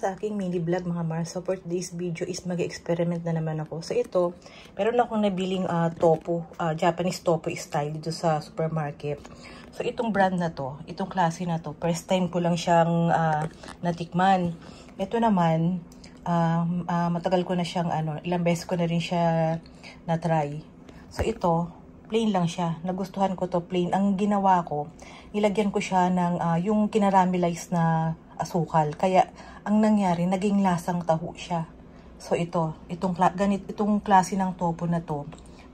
sa aking mini vlog mga Mars. So for today's video is mag-experiment na naman ako. So ito, meron akong nabiling tofu, Japanese tofu style dito sa supermarket. So itong brand na to, itong klase na to, first time ko lang siyang natikman. Ito naman, matagal ko na siyang ilang beses ko na rin siya na-try. So ito, plain lang siya. Nagustuhan ko to plain. Ang ginawa ko, nilagyan ko siya ng yung kinaramelize na asukal. Kaya, ang nangyari, naging lasang taho siya. So, itong klase ng tofu na to,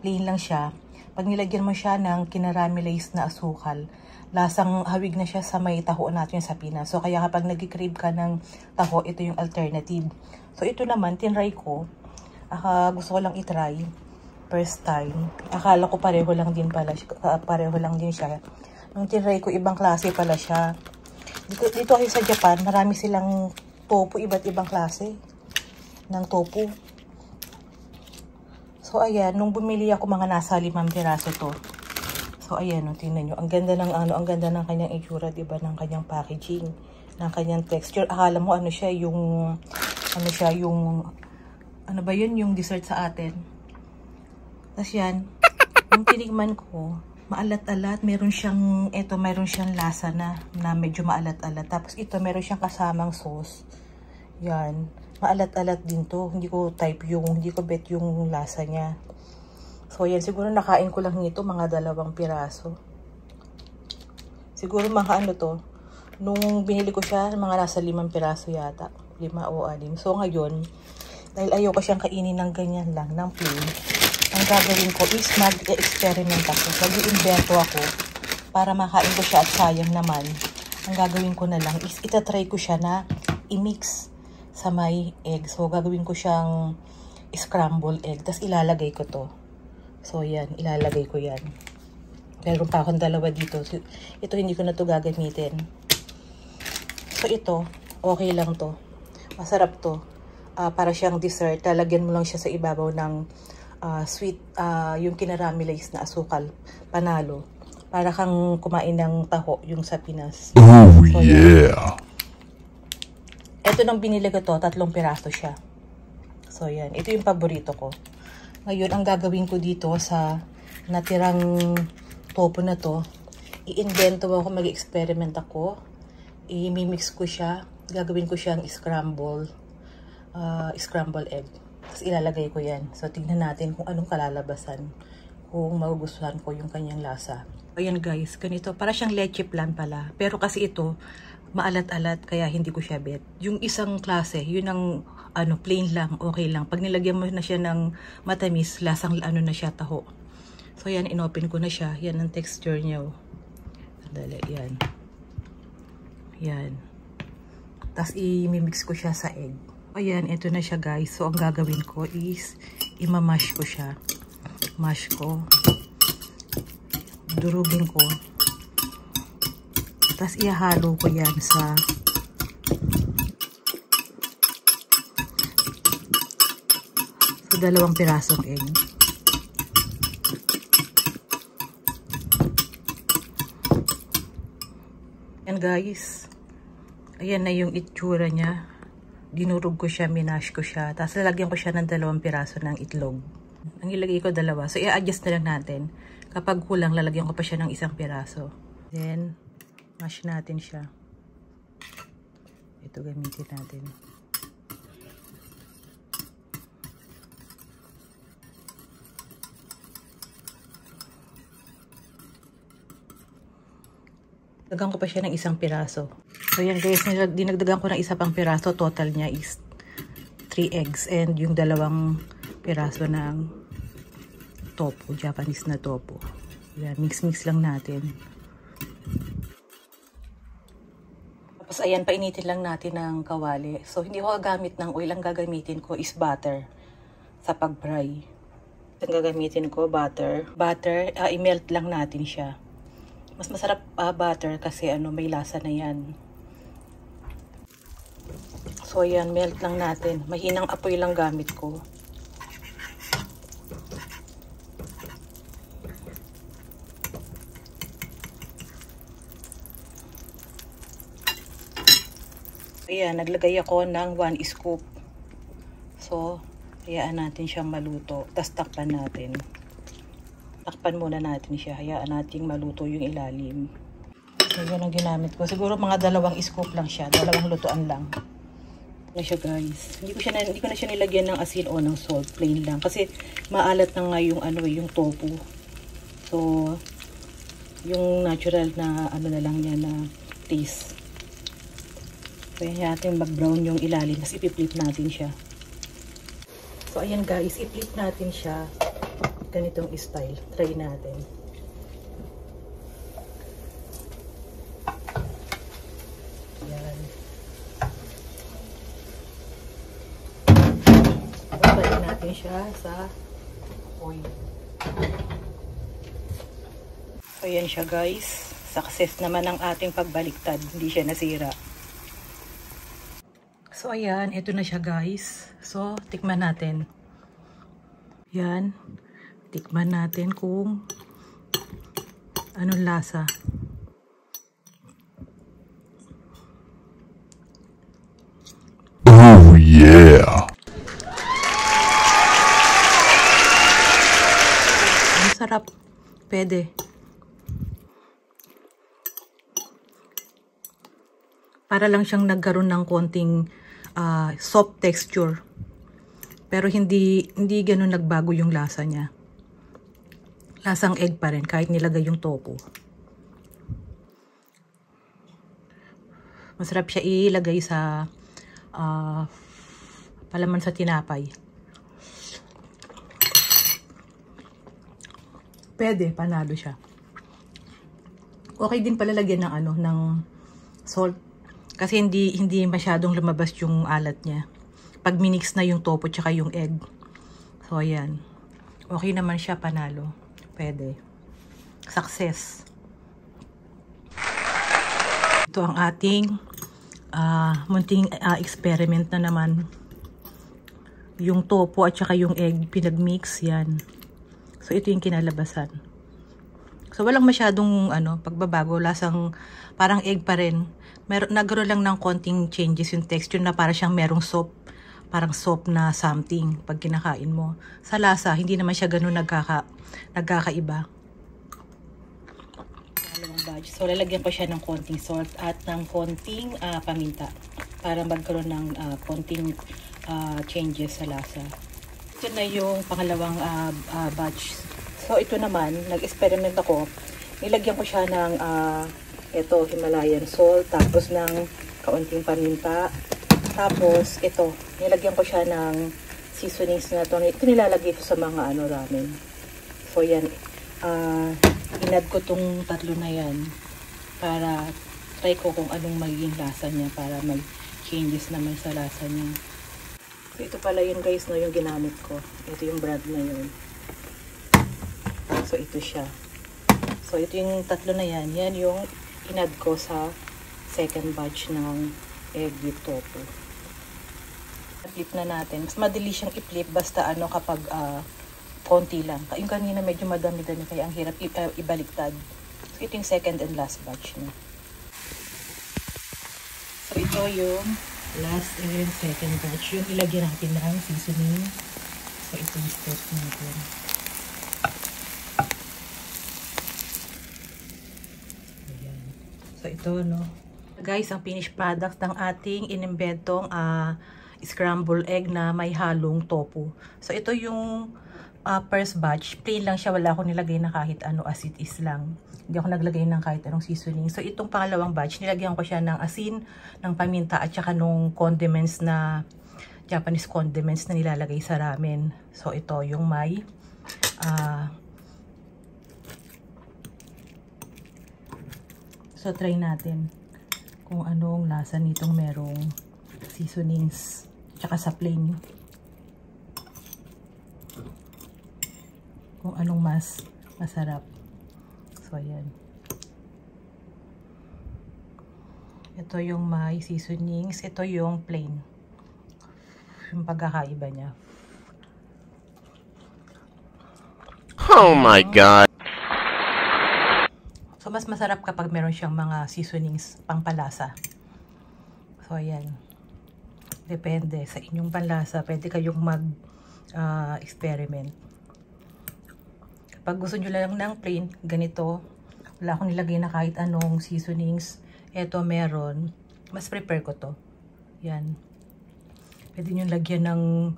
plain lang siya. Pag nilagyan mo siya ng kinaramelize na asukal, lasang hawig na siya sa may taho natin sa Pinas. So, kaya kapag nag-crave ka ng taho, ito yung alternative. So, ito naman, tinry ko. Gusto ko lang itry. First time. Akala ko pareho lang din siya. Nung tinry ko, ibang klase pala siya. Dito kasi sa Japan, marami silang tofu, iba't ibang klase ng tofu. So, ayan, nung bumili ako, mga nasa 5 piraso to. So, ayan, tingnan nyo. Ang ganda ng kanyang itsura, diba? Ng kanyang packaging, ng kanyang texture. Akala mo, ano ba yun, yung dessert sa atin. Tapos yan, nung tinikman ko, maalat-alat, meron siyang lasa na medyo maalat-alat. Tapos ito, meron siyang kasamang sauce. Yan, maalat-alat din to. Hindi ko bet yung lasa niya. So yan, siguro nakain ko lang nito mga 2 piraso. Siguro mga nung binili ko siya, mga nasa 5 piraso yata. 5 o 6. So ngayon, dahil ayoko siyang kainin ng ganyan lang, ng plain, ang gagawin ko is mag-experiment ako. Mag-iimbento ako para makain ko siya at sayang naman. Ang gagawin ko na lang is itatry ko siya na i-mix sa may egg. So, gagawin ko siyang scrambled egg. Tapos, ilalagay ko to. So, yan. Ilalagay ko yan. Meron pa akong 2 dito. Ito, hindi ko na to gagamitin. So, ito, okay lang to. Masarap to. Para siyang dessert. Lalagyan mo lang siya sa ibabaw ng sweet, yung kinaramelize na asukal, panalo. Para kang kumain ng taho, yung sa Pinas. Oh, so, yeah! Ito nang binili ko to, 3 piraso siya. So, yan. Ito yung paborito ko. Ngayon, ang gagawin ko dito sa natirang tofu na to, i-invento ako, mag-experiment ako. I-mix ko siya. Gagawin ko siyang scramble egg. Tapos ilalagay ko yan. So, tignan natin kung anong kalalabasan. Kung magugustuhan ko yung kanyang lasa. Ayan guys, ganito. Para siyang leche plan pala. Pero kasi ito, maalat-alat, kaya hindi ko siya bet. Yung isang klase, yun ang plain lang, okay lang. Pag nilagyan mo na siya ng matamis, lasang na siya, taho. So, yan, inopen ko na siya. Yan ang texture niya. Dali, yan. Yan. Tapos, i-mix ko siya sa egg. Ayan, ito na siya guys. So, ang gagawin ko is imamash ko siya. Mash ko. Durugin ko. Tapos, ihalo ko yan sa so, 2 pirasong egg. Ayan guys. Ayan na yung itsura niya. Dinurog ko siya, minash ko siya. Tapos lalagyan ko siya ng 2 piraso ng itlog. Ang ilagay ko 2. So, i-adjust na lang natin. Kapag kulang, lalagyan ko pa siya ng 1 piraso. Then, mash natin siya. Ito gamitin natin. Dagdagan ko pa siya ng 1 piraso. So yan guys, dinagdagan ko ng 1 pang piraso. Total niya is 3 eggs and yung 2 piraso ng tofu, Japanese na tofu. Yan, mix-mix lang natin. Tapos ayan, painitin lang natin ng kawali. So hindi ko gagamit ng oil. Ang gagamitin ko is butter sa pag-fry. Ang gagamitin ko, butter. Butter, i-melt lang natin siya. Mas masarap butter kasi may lasa na yan. So, ayan, melt lang natin. Mahinang apoy lang gamit ko. Ayan, naglagay ako ng 1 scoop. So, hayaan natin siyang maluto. Tapos takpan natin. Takpan muna natin siya. Hayaan natin maluto yung ilalim. So, yan ang ginamit ko. Siguro mga 2 scoop lang siya. 2 lutuan lang. Na siya guys. Hindi ko na siya nilagyan ng asin o ng salt. Plain lang. Kasi maalat na nga yung, yung tofu. So, yung natural na na lang niya na taste. Kaya natin mag-brown yung ilalim. Tapos ipiplit natin siya. So, ayan guys. Iplit natin siya. Ganitong style. Try natin. Ayan. Balik natin siya sa oil. So, ayan siya guys. Success naman ang ating pagbaliktad. Hindi siya nasira. So, ayan. Ito na siya guys. So, tikman natin. Yan. Tikman natin kung anong lasa. Oh yeah! Ang sarap. Pwede. Para lang siyang nagkaroon ng konting soft texture. Pero hindi ganun nagbago yung lasa niya. Lasang egg pa rin kahit nilagay yung tofu. Masarap siya ilagay sa palaman sa tinapay. Pwede, panalo siya. Okay din pala lagyan ng ng salt. Kasi hindi masyadong lumabas yung alat niya. Pag minix na yung tofu tsaka yung egg. So, ayan. Okay naman siya, panalo. Pwede. Success. Ito ang ating munting experiment na naman. Yung tofu at saka yung egg, pinagmix yan. So, ito yung kinalabasan. So, walang masyadong pagbabago. Lasang parang egg pa rin. Nagkaroon lang ng konting changes yung texture na para siyang merong soup. Parang soup na something pag kinakain mo. Sa lasa, hindi naman siya ganun nagkakaiba. So, lalagyan ko siya ng konting salt at ng konting paminta para magkaroon ng konting changes sa lasa. Ito na yung pangalawang batch. So, ito naman, nag-experiment ako. Nilagyan ko siya ng Himalayan salt, tapos ng kaunting paminta. Tapos, ito, nilagyan ko siya ng seasonings na ito. Ito nilalagay ko sa mga ramen. So, yan. Inad ko tong 3 na yan para try ko kung anong magiging lasa niya para mag-changes naman sa lasa niya. So, ito pala yun guys, yung ginamit ko. Ito yung brand na yun. So, ito siya. So, ito yung 3 na yan. Yan yung inad ko sa second batch ng egg with tofu. I-flip na natin. Mas madali siyang i-flip basta kapag konti lang. Yung kanina medyo madami-dami kaya ang hirap ibaliktad. So, ito yung second and last batch na. So, ito yung last and second batch. Yung ilagyan natin ng seasoning. So, ito yung step natin. Ayan. So, ito, guys, ang finished product ng ating inimbentong scrambled egg na may halong tofu. So, ito yung first batch. Plain lang siya. Wala akong nilagay na kahit as it is lang. Hindi ako naglagay ng kahit anong seasoning. So, itong pangalawang batch, nilagyan ko siya ng asin, ng paminta, at saka nung condiments na, Japanese condiments na nilalagay sa ramen. So, ito yung may so, try natin kung anong lasa nitong merong seasonings tsaka sa plain. Kung anong mas masarap. So, ayan. Ito yung may seasonings. Ito yung plain. Yung pagkakaiba niya. Oh my God! So, mas masarap kapag meron siyang mga seasonings pangpalasa. So, ayan. Depende sa inyong panlasa. Pwede kayong mag-experiment. Kapag gusto nyo lang ng plain, ganito. Wala akong nilagay na kahit anong seasonings. Eto meron. Mas prepare ko to. Yan. Pwede nyo lagyan ng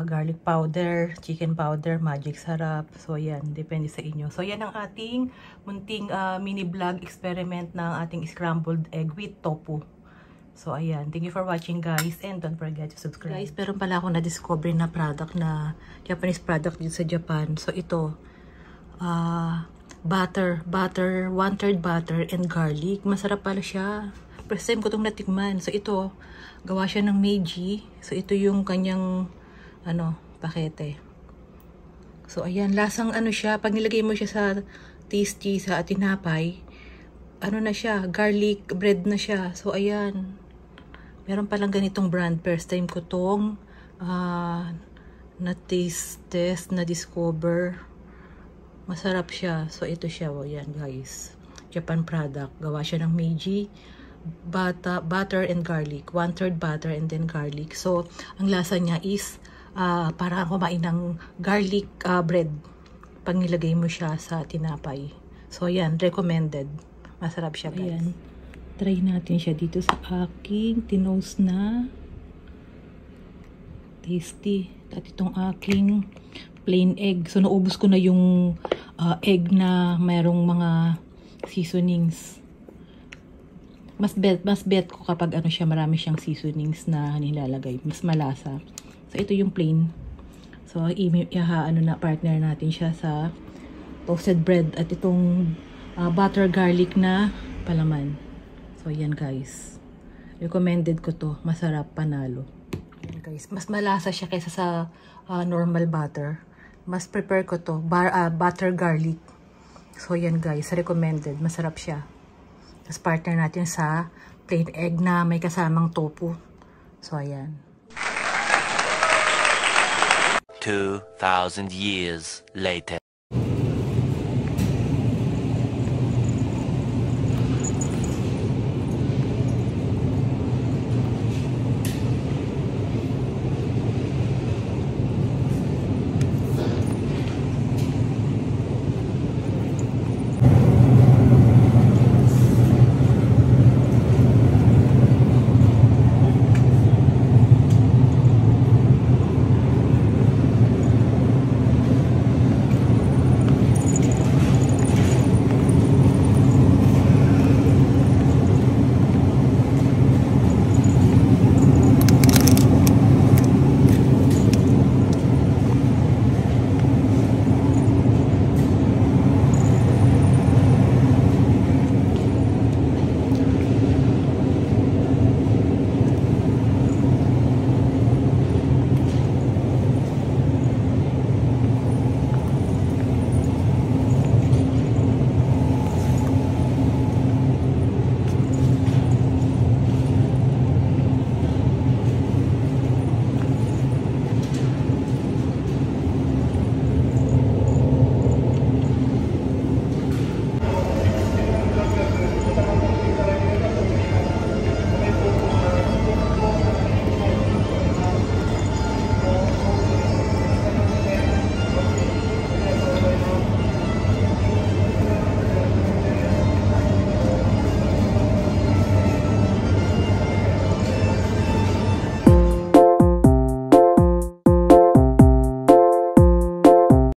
garlic powder, chicken powder, magic sarap. So yan, depende sa inyo. So yan ang ating munting mini vlog experiment ng ating scrambled egg with tofu. So ayan, thank you for watching guys, and don't forget to subscribe. Guys, meron pala akong na-discover na product, na Japanese product dito sa Japan. So ito, butter, 1/3 butter and garlic. Masarap pala siya. First time ko itong natikman. So ito, gawa siya ng Meiji. So ito yung kanyang pakete. So ayan, lasang siya, pag nilagay mo siya sa tasty, sa tinapay, na siya, garlic bread na siya. So ayan, meron palang ganitong brand. First time ko tong na-taste test, na-discover. Masarap siya. So ito siya, yan guys. Japan product. Gawa siya ng Meiji. Butter and garlic. 1/3 butter and then garlic. So ang lasa niya is parang kumain ng garlic bread pag nilagay mo siya sa tinapay. So ayan, recommended. Masarap siya guys. Ayan. Try natin siya dito sa aking tinost na tasty. At itong aking plain egg. So naubos ko na yung egg na mayroong mga seasonings. Mas bet ko kapag siya, marami siyang seasonings na nilalagay. Mas malasa. So ito yung plain. So partner natin siya sa toasted bread at itong butter garlic na palaman. So yan guys. Recommended ko to. Masarap, panalo. Yan guys. Mas malasa siya kaysa sa normal butter. Mas prepare ko to. Butter garlic. So yan guys. Recommended. Masarap siya. Tapos partner natin sa plain egg na may kasamang tofu. So ayan. 2,000 years later.